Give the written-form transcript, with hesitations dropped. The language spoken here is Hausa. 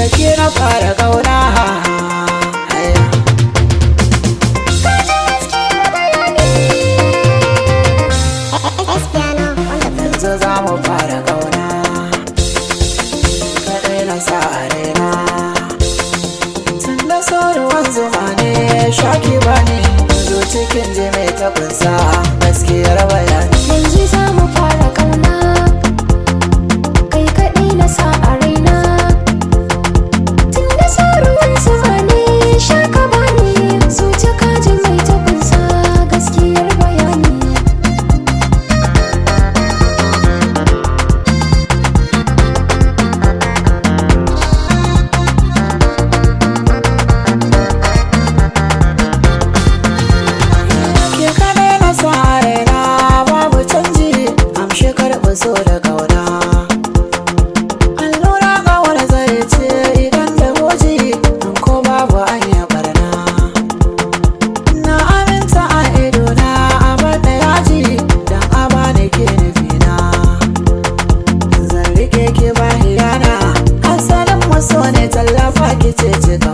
da ke na fara kauna. Yanzu za mu fara kauna, kaɗai na sa a raina. Tun da ruwan zuma ne shaki ba ne, zo cikin jime ta kunsa gaskiyar bayani. Yanzu za mu fara kauna, kai kaɗai na sa a raina. Tun da ruwan zuma ne shaka ba ne, zo cikin jime ta kunsa gaskiyar bayani. So da kauna allura kawar zai ce idan da goji in ko babu anya barna. Na aminta a idona a bada yaji dan a bani ke nufina. Zan rike ki ba hiyana, asalin maso ne tallafa ki ce cika